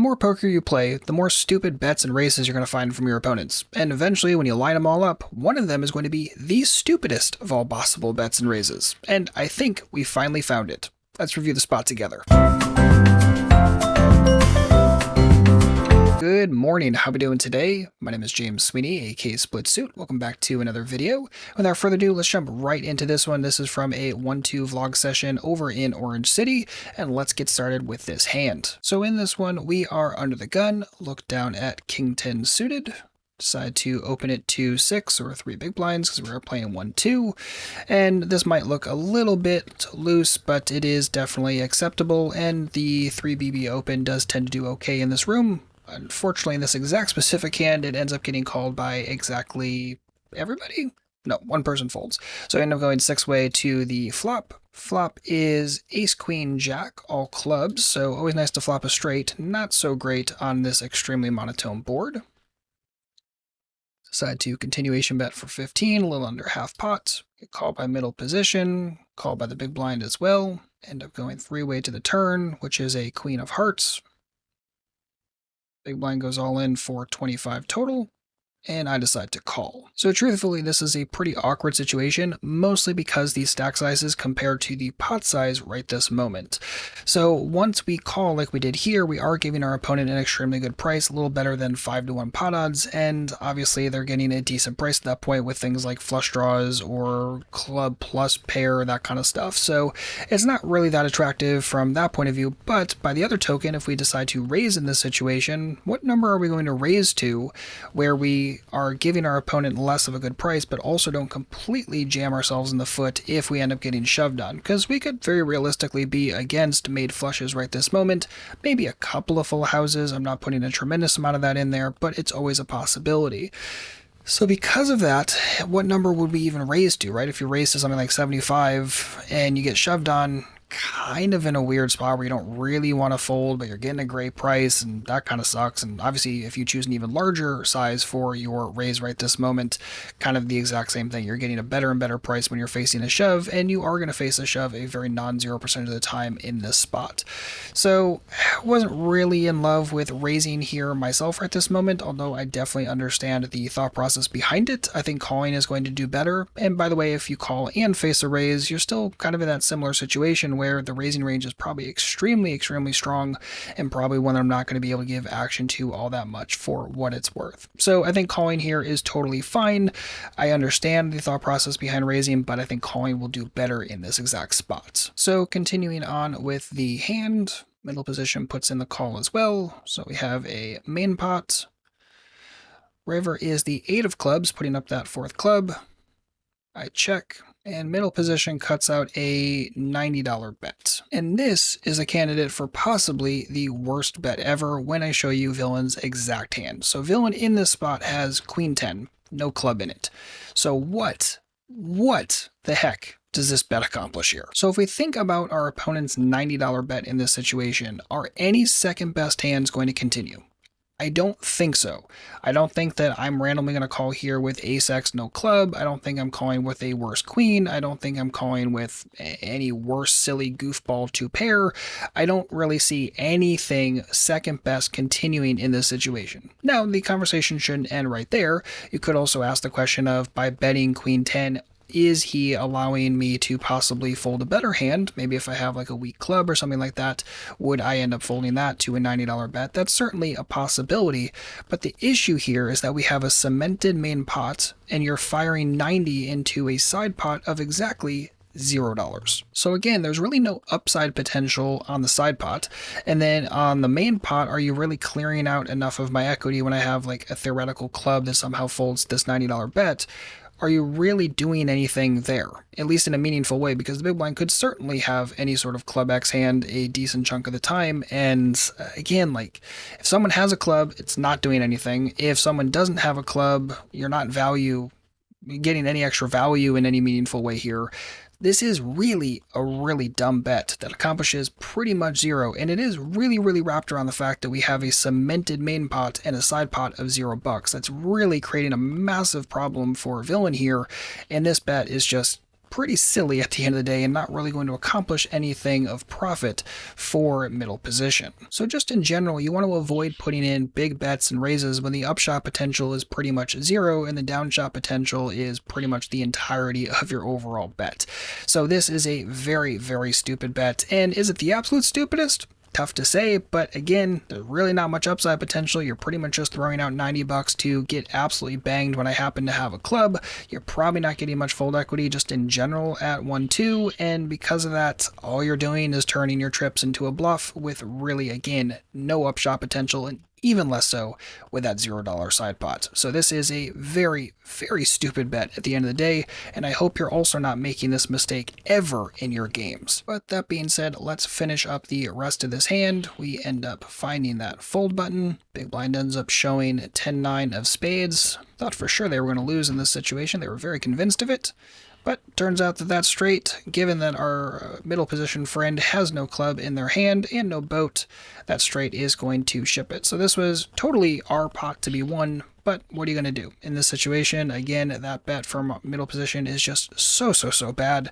more poker you play, the more stupid bets and raises you're going to find from your opponents. And eventually, when you line them all up, one of them is going to be the stupidest of all possible bets and raises. And I think we finally found it. Let's review the spot together. Good morning, how are we doing today? My name is James Sweeney, aka SplitSuit. Welcome back to another video. Without further ado, let's jump right into this one. This is from a 1-2 vlog session over in Orange City, and let's get started with this hand. So in this one, we are under the gun, look down at King 10 suited, decide to open it to 6 or 3 big blinds because we're playing 1-2, and this might look a little bit loose, but it is definitely acceptable, and the 3BB open does tend to do okay in this room. Unfortunately, in this exact specific hand, it ends up getting called by exactly everybody? No, one person folds. So I end up going 6-way to the flop. Flop is ace, queen, jack, all clubs, so always nice to flop a straight. Not so great on this extremely monotone board. Decide to continuation bet for 15, a little under half pot. Get called by middle position, called by the big blind as well. End up going 3-way to the turn, which is a queen of hearts. Big blind goes all in for 25 total, and I decide to call. So truthfully, this is a pretty awkward situation, mostly because the stack sizes compared to the pot size right this moment. So once we call like we did here, we are giving our opponent an extremely good price, a little better than 5-1 pot odds, and obviously they're getting a decent price at that point with things like flush draws or club plus pair, that kind of stuff. So it's not really that attractive from that point of view, but by the other token, if we decide to raise in this situation, what number are we going to raise to where we are giving our opponent less of a good price, but also don't completely jam ourselves in the foot if we end up getting shoved on? Because we could very realistically be against made flushes right this moment, maybe a couple of full houses. I'm not putting a tremendous amount of that in there, but it's always a possibility. So because of that, what number would we even raise to, right? If you raise to something like 75 and you get shoved on, kind of in a weird spot where you don't really want to fold, but you're getting a great price, and that kind of sucks. And obviously, if you choose an even larger size for your raise right this moment, kind of the exact same thing. You're getting a better and better price when you're facing a shove, and you are going to face a shove a very non-0% of the time in this spot. So I wasn't really in love with raising here myself right this moment, although I definitely understand the thought process behind it. I think calling is going to do better. And by the way, if you call and face a raise, you're still kind of in that similar situation where the raising range is probably extremely strong, and probably one that I'm not going to be able to give action to all that much for what it's worth. So I think calling here is totally fine. I understand the thought process behind raising, but I think calling will do better in this exact spot. So continuing on with the hand, middle position puts in the call as well. So we have a main pot. River is the 8 of clubs, putting up that 4th club. I check, and middle position cuts out a $90 bet. And this is a candidate for possibly the worst bet ever when I show you villain's exact hand. So villain in this spot has queen 10, no club in it. So what the heck does this bet accomplish here? So if we think about our opponent's $90 bet in this situation, are any second best hands going to continue? I don't think so. I don't think that I'm randomly going to call here with ace-x no club. I don't think I'm calling with a worse queen. I don't think I'm calling with any worse silly goofball 2 pair. I don't really see anything second best continuing in this situation. Now, the conversation shouldn't end right there. You could also ask the question of, by betting queen 10, is he allowing me to possibly fold a better hand? Maybe if I have like a weak club or something like that, would I end up folding that to a $90 bet? That's certainly a possibility, but the issue here is that we have a cemented main pot, and you're firing 90 into a side pot of exactly $0. So again, there's really no upside potential on the side pot. And then on the main pot, are you really clearing out enough of my equity when I have like a theoretical club that somehow folds this $90 bet? Are you really doing anything there, at least in a meaningful way? Because the big blind could certainly have any sort of club X hand a decent chunk of the time. And again, like, if someone has a club, it's not doing anything. If someone doesn't have a club, you're not getting any extra value in any meaningful way here. This is really a really dumb bet that accomplishes pretty much zero, and it is really wrapped around the fact that we have a cemented main pot and a side pot of $0. That's really creating a massive problem for villain here, and this bet is just pretty silly at the end of the day and not really going to accomplish anything of profit for middle position. So just in general, you want to avoid putting in big bets and raises when the upshot potential is pretty much zero and the downshot potential is pretty much the entirety of your overall bet. So this is a very, very stupid bet. And is it the absolute stupidest? Tough to say, but again, there's really not much upside potential. You're pretty much just throwing out $90 to get absolutely banged when I happen to have a club. You're probably not getting much fold equity just in general at 1-2, and because of that, all you're doing is turning your trips into a bluff with really, again, no upshot potential, and even less so with that $0 side pot. So this is a very, very stupid bet at the end of the day, and I hope you're also not making this mistake ever in your games. But that being said, let's finish up the rest of this hand. We end up finding that fold button. Big blind ends up showing 10-9 of spades. Thought for sure they were going to lose in this situation. They were very convinced of it. But turns out that that's straight. Given that our middle position friend has no club in their hand and no boat, that straight is going to ship it. So this was totally our pot to be won, but what are you going to do? In this situation, again, that bet from middle position is just so bad.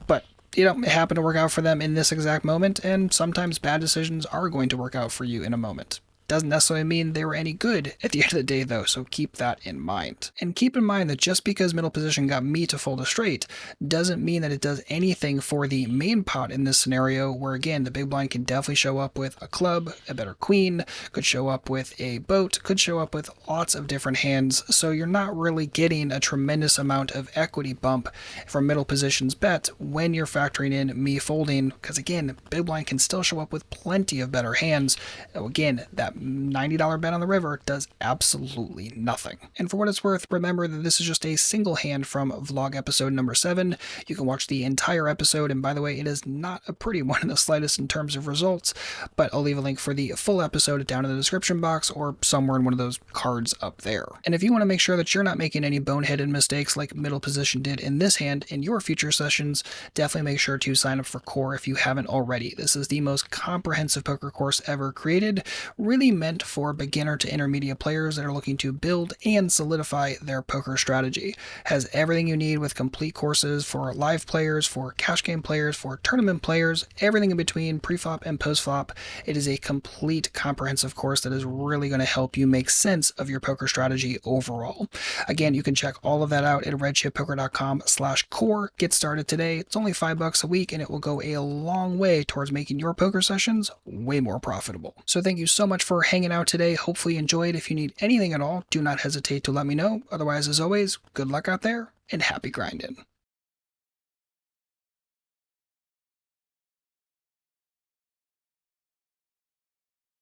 But, you know, it happened to work out for them in this exact moment, and sometimes bad decisions are going to work out for you in a moment. Doesn't necessarily mean they were any good at the end of the day, though, so keep that in mind. And keep in mind that just because middle position got me to fold a straight doesn't mean that it does anything for the main pot in this scenario, where again, the big blind can definitely show up with a club, a better queen, could show up with a boat, could show up with lots of different hands, so you're not really getting a tremendous amount of equity bump from middle position's bet when you're factoring in me folding, because again, big blind can still show up with plenty of better hands. Again, that $90 bet on the river does absolutely nothing. And for what it's worth, remember that this is just a single hand from vlog episode number 7. You can watch the entire episode, and by the way, it is not a pretty one in the slightest in terms of results, but I'll leave a link for the full episode down in the description box or somewhere in one of those cards up there. And if you want to make sure that you're not making any boneheaded mistakes like middle position did in this hand in your future sessions, definitely make sure to sign up for Core if you haven't already. This is the most comprehensive poker course ever created, really meant for beginner to intermediate players that are looking to build and solidify their poker strategy. Has everything you need with complete courses for live players, for cash game players, for tournament players, everything in between, pre-flop and post-flop. It is a complete comprehensive course that is really going to help you make sense of your poker strategy overall. Again, you can check all of that out at redchippoker.com/core. Get started today. It's only $5 a week, and it will go a long way towards making your poker sessions way more profitable. So thank you so much for hanging out today. Hopefully you enjoyed. If you need anything at all, do not hesitate to let me know. Otherwise, as always, good luck out there and happy grinding.